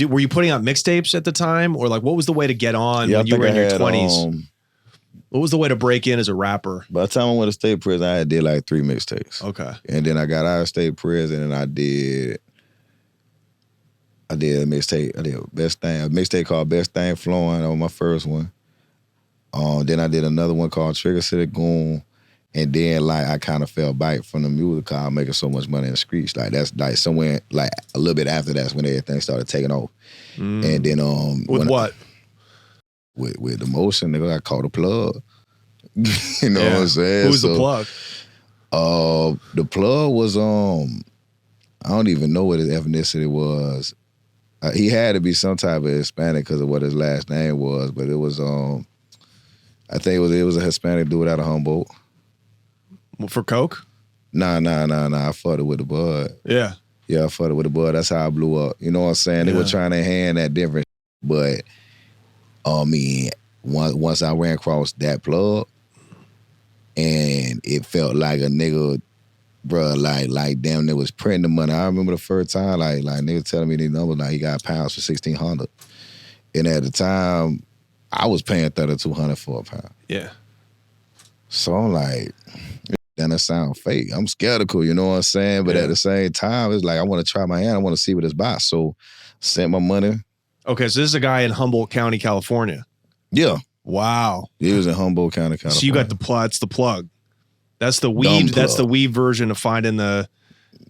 were you putting out mixtapes at the time, or like what was the way to get on when you were in your 20s? What was the way to break in as a rapper? By the time I went to state prison, I did like 3 mixtapes. Okay. And then I got out of state prison and I did a mixtape. I did a mixtape called Best Thing Flowing. That was my first one. Then I did another one called Trigger City Goon. And then like I kind of fell back from the music because I was making so much money in the streets. Like that's like somewhere like a little bit after that's when everything started taking off. And then with what? With the motion, nigga, I called the plug. You know what I'm saying? Who's the plug? The plug was I don't even know what his ethnicity was. He had to be some type of Hispanic because of what his last name was, but it was I think it was a Hispanic dude out of Humboldt. For coke? Nah. I fucked it with the bud. Yeah. Yeah, I fucked it with the bud. That's how I blew up. You know what I'm saying? They were trying to hand that different, but I mean, once I ran across that plug, and it felt like a nigga, bro, like damn, it was printing the money. I remember the first time, like nigga telling me these numbers, like he got pounds for $1,600, and at the time, I was paying $3,200 for a pound. Yeah. So I'm like, then that sound fake. I'm skeptical, you know what I'm saying? But at the same time, it's like I want to try my hand. I want to see what it's about. So sent my money. Okay, so this is a guy in Humboldt County, California. Yeah. Wow. He was in Humboldt County, California. So you got the plug. That's the plug. That's the weed. That's the weed version of finding the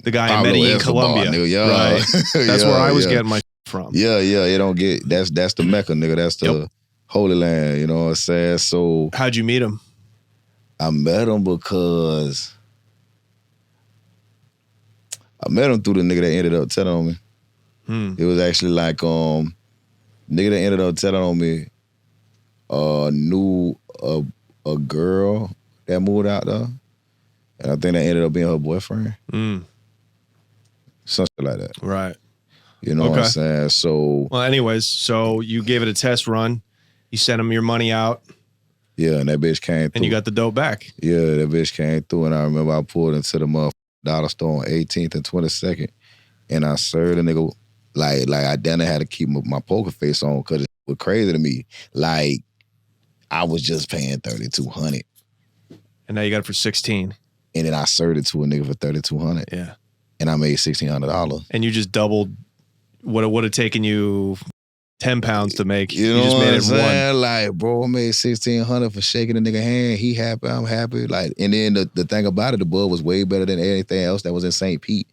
guy in Medellin, Colombia. Nigga, yeah. Right. That's where I was getting my from. Yeah. It don't get. That's the Mecca, nigga. That's the Holy Land. You know what I'm saying? So how'd you meet him? I met him because I met him through the nigga that ended up telling on me. It was actually like nigga that ended up telling on me knew a girl that moved out there, and I think that ended up being her boyfriend. Something like that. Right. You know what I'm saying? So well, anyways, so you gave it a test run. You sent him your money out. Yeah, and that bitch came through. And you got the dope back. Yeah, that bitch came through, and I remember I pulled into the motherfucking dollar store on 18th and 22nd, and I served a nigga, like I damn had to keep my poker face on because it was crazy to me. Like, I was just paying $3,200. And now you got it for $16. And then I served it to a nigga for $3,200. Yeah. And I made $1,600. And you just doubled what it would have taken you 10 pounds to make. You know just what made I'm it saying? one. Like, bro, I made $1,600 for shaking a nigga hand. He happy, I'm happy. Like, and then the thing about it, the bud was way better than anything else that was in St. Pete.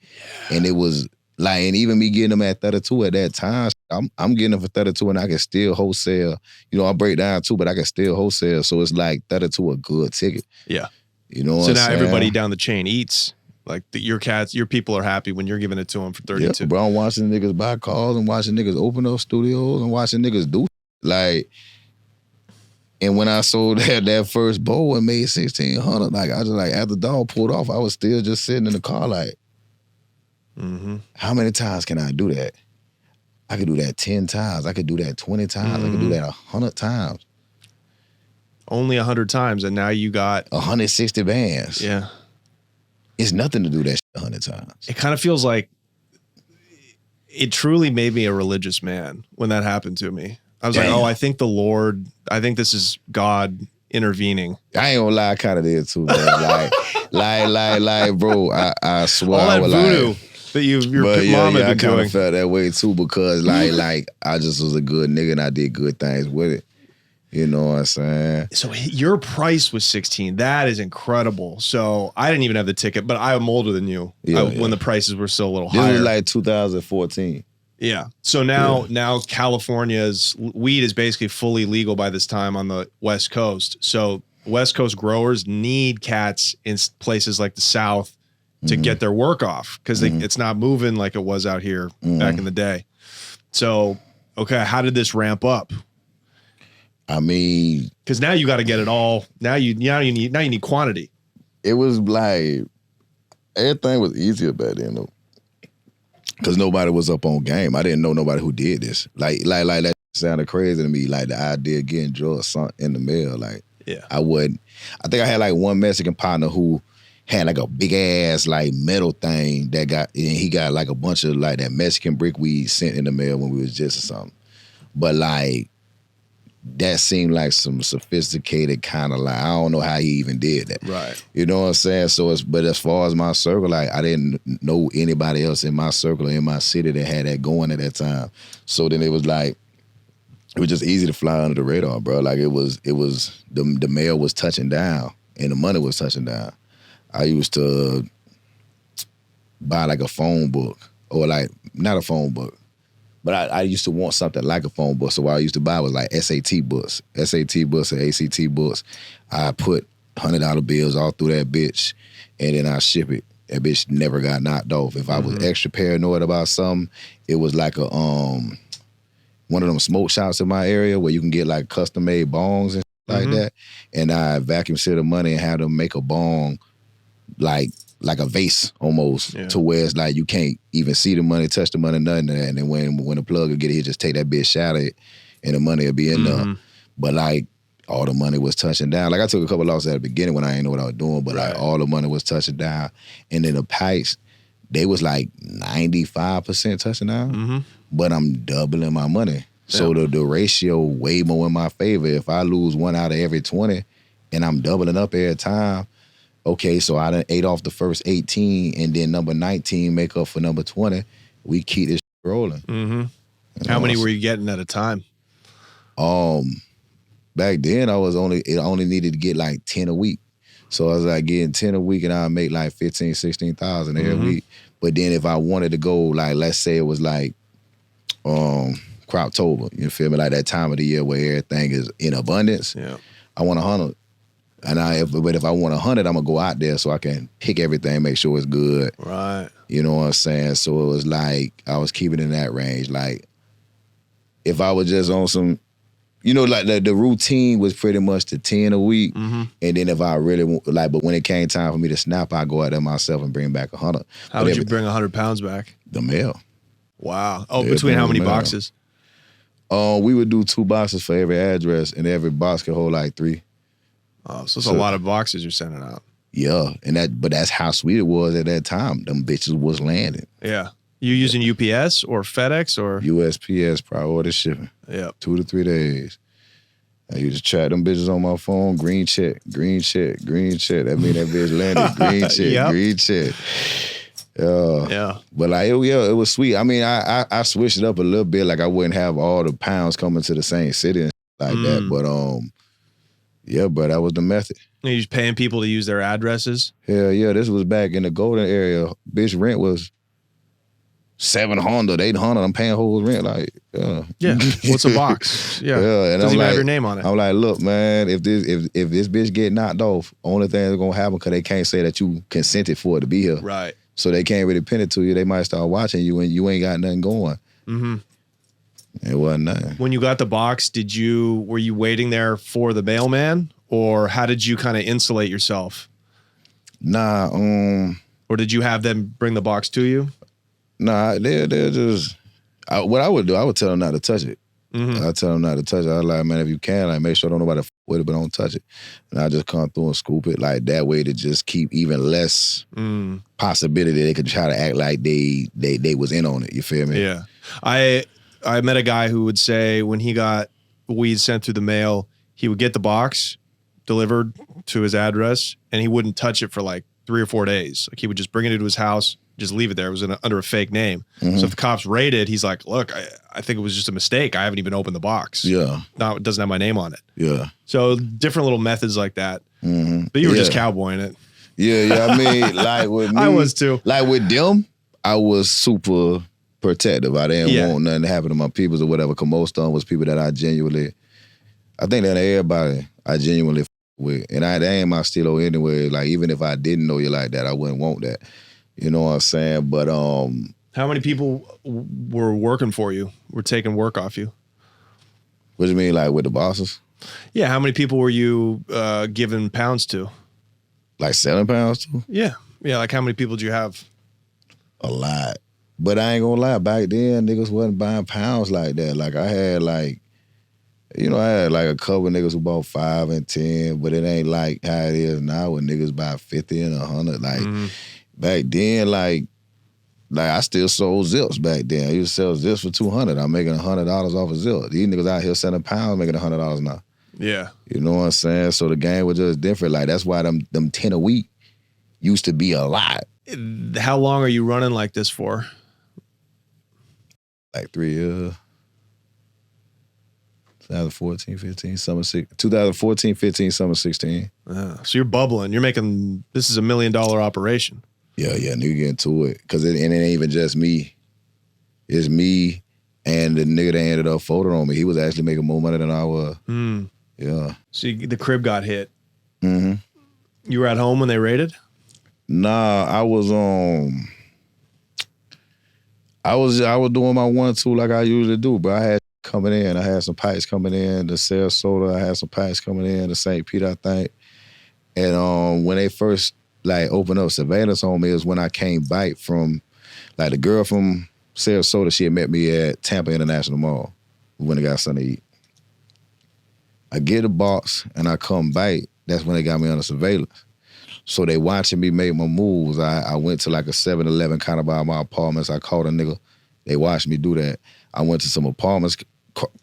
Yeah. And it was like, and even me getting them at 32 at that time, I'm getting them for 32 and I can still wholesale. You know, I break down too, but I can still wholesale. So it's like 32 a good ticket. Yeah. You know what So I'm now saying? everybody down the chain eats. Like your people are happy when you're giving it to them for 32. Yeah, bro, I'm watching niggas buy cars and watching niggas open up studios and watching niggas do like. And when I sold that first bowl and made $1,600, like I just like after dawn pulled off, I was still just sitting in the car like, how many times can I do that? I could do that 10 times. I could do that 20 times. I could do that 100 times. Only 100 times, and now you got 160 bands. Yeah. It's nothing to do that shit 100 times. It kind of feels like it truly made me a religious man when that happened to me. I was like, oh, I think the Lord, I think this is God intervening. I ain't gonna lie, I kind of did too, man. like, bro, I swear. All that voodoo like, that your mom had been I kind doing. of felt that way too because like I just was a good nigga and I did good things with it. You know what I'm saying? So your price was 16. That is incredible. So I didn't even have the ticket, but I'm older than you when the prices were still a little higher. This was like 2014. Yeah. So now California's weed is basically fully legal by this time on the West Coast. So West Coast growers need cats in places like the South to get their work off because it's not moving like it was out here back in the day. So, okay, how did this ramp up? I mean, because now you got to get it all. Now you need quantity. It was like everything was easier back then though, because nobody was up on game. I didn't know nobody who did this. Like that sounded crazy to me. Like the idea of getting drugs in the mail. Like I wouldn't. I think I had like one Mexican partner who had like a big ass like metal thing that and he got like a bunch of like that Mexican brick weed sent in the mail when we was just or something. But like that seemed like some sophisticated kind of like, I don't know how he even did that. Right. You know what I'm saying? So but as far as my circle, like I didn't know anybody else in my circle or in my city that had that going at that time. So then it was just easy to fly under the radar, bro. Like it was the mail was touching down and the money was touching down. I used to buy like a phone book or like, not a phone book, but I used to want something like a phone book. So what I used to buy was like SAT books and ACT books. I put $100 bills all through that bitch and then I ship it. That bitch never got knocked off. If I was extra paranoid about something, it was like a one of them smoke shops in my area where you can get like custom made bongs and like that. And I vacuum seal the money and have them make a bong like a vase almost to where it's like you can't even see the money, touch the money, nothing. And then when the plug will get it, he'll just take that bitch, shatter it, and the money will be in there. But like all the money was touching down. Like I took a couple losses at the beginning when I didn't know what I was doing, but like all the money was touching down. And then the pipes, they was like 95% touching down, but I'm doubling my money. So the ratio way more in my favor. If I lose 1 out of every 20 and I'm doubling up every time, okay, so I done ate off the first 18 and then number 19 make up for number 20. We keep this rolling. How many were you getting at a time? Back then I only needed to get like 10 a week. So I was like getting 10 a week and I'd make like 15, 16,000 every week. But then if I wanted to go like, let's say it was like Croptober, you feel me? Like that time of the year where everything is in abundance. Yeah. I want 100. But if I want 100, I'm gonna go out there so I can pick everything, make sure it's good. Right. You know what I'm saying? So it was like I was keeping in that range. Like if I was just on some, you know, like the routine was pretty much the 10 a week. And then if I really but when it came time for me to snap, I go out there myself and bring back 100. How would you bring 100 pounds back? The mail. Wow. Oh, between how many boxes? We would do 2 boxes for every address, and every box could hold like 3. Oh, so it's a lot of boxes you're sending out. Yeah, but that's how sweet it was at that time. Them bitches was landing. Yeah. You using UPS or FedEx or? USPS, priority shipping. Yeah. 2 to 3 days. I used to track them bitches on my phone. Green check, green check, green check. That mean that bitch landed. Green check, green check. Yeah. But like, it was sweet. I mean, I switched it up a little bit. Like I wouldn't have all the pounds coming to the same city and like that. But yeah, bro, that was the method. You just paying people to use their addresses? Hell yeah, this was back in the Golden area. Bitch, rent was $700, $800. I'm paying whole rent. Like, yeah. What's a box? Yeah. And doesn't even have your name on it. I'm like, look, man, if this bitch get knocked off, only thing that's gonna happen because they can't say that you consented for it to be here. Right. So they can't really pin it to you. They might start watching you and you ain't got nothing going. It wasn't nothing. When you got the box, were you waiting there for the mailman, or how did you kind of insulate yourself? Nah, or did you have them bring the box to you? Nah, they're just. What I would do, I would tell them not to touch it. I tell them not to touch it. I was like, man, if you can, like, make sure don't nobody with it, but don't touch it. And I just come through and scoop it like that way to just keep even less possibility they could try to act like they was in on it. You feel me? Yeah. I met a guy who would say when he got weed sent through the mail, he would get the box delivered to his address and he wouldn't touch it for like 3 or 4 days. Like he would just bring it into his house, just leave it there. It was under a fake name. So if the cops raid it, he's like, look, I think it was just a mistake. I haven't even opened the box. Yeah. No, it doesn't have my name on it. Yeah. So different little methods like that. But you were just cowboying it. Yeah. I mean, like with me. I was too. Like with them, I was super protective. I didn't want nothing to happen to my peoples or whatever. Cause most of them was people that I think that everybody I genuinely with. And that ain't my stilo anyway. Like even if I didn't know you like that, I wouldn't want that. You know what I'm saying? But how many people were working for you? Were taking work off you? What do you mean, like with the bosses? Yeah, how many people were you giving pounds to? Like selling pounds to? Yeah. Like how many people did you have? A lot. But I ain't gonna lie, back then niggas wasn't buying pounds like that. Like I had like You know, I had like a couple niggas who bought 5 and 10, but it ain't like how it is now when niggas buy 50 and 100. Like back then, like I still sold zips back then. I used to sell zips for 200. I'm making $100 off a zip. These niggas out here selling pounds making $100 now. Yeah. You know what I'm saying? So the game was just different. Like that's why them 10 a week used to be a lot. How long are you running like this for? Like 3 years. 2014, 15, summer 2014, 15, summer 16. So you're bubbling. You're making, this is $1 million operation. Yeah, nigga get into it. Cause it ain't even just me. It's me and the nigga that ended up folding on me. He was actually making more money than I was. Yeah. So the crib got hit. Mm-hmm. You were at home when they raided? Nah, I was doing my 1-2 like I usually do, but I had coming in. I had some pipes coming in to Sarasota. I had some pipes coming in to St. Pete, I think. And when they first like opened up surveillance on me is when I came back from, like the girl from Sarasota, she had met me at Tampa International Mall. We went and got something to eat. I get a box and I come back. That's when they got me under surveillance. So they watching me make my moves. I went to like a 7-Eleven kind of by my apartments. I called a nigga. They watched me do that. I went to some apartments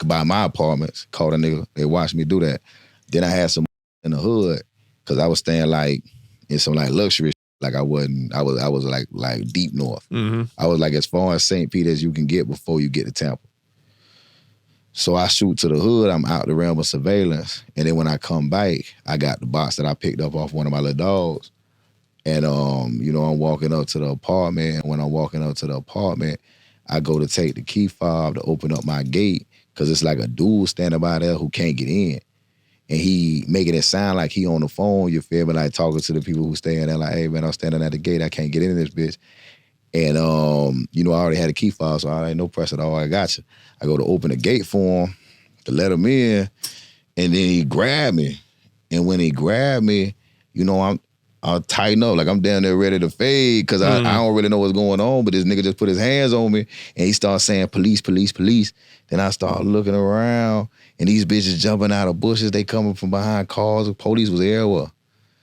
by my apartments, called a nigga. They watched me do that. Then I had some in the hood because I was staying like in some like luxury. Like I was like deep north. I was like as far as St. Pete as you can get before you get to Tampa. So I shoot to the hood. I'm out the realm of surveillance. And then when I come back, I got the box that I picked up off one of my little dogs. And, I'm walking up to the apartment. And when I'm walking up to the apartment, I go to take the key fob to open up my gate because it's like a dude standing by there who can't get in. And he making it sound like he on the phone, you feel me? Like talking to the people who staying there like, hey, man, I'm standing at the gate. I can't get in this bitch. And, I already had a key fob, so I ain't no pressure at all. I got you. I go to open the gate for him to let him in, and then he grabbed me. And when he grabbed me, I'll tighten up. Like I'm down there ready to fade because I don't really know what's going on, but this nigga just put his hands on me and he starts saying, police, police, police. Then I start looking around and these bitches jumping out of bushes. They coming from behind cars. The police was everywhere.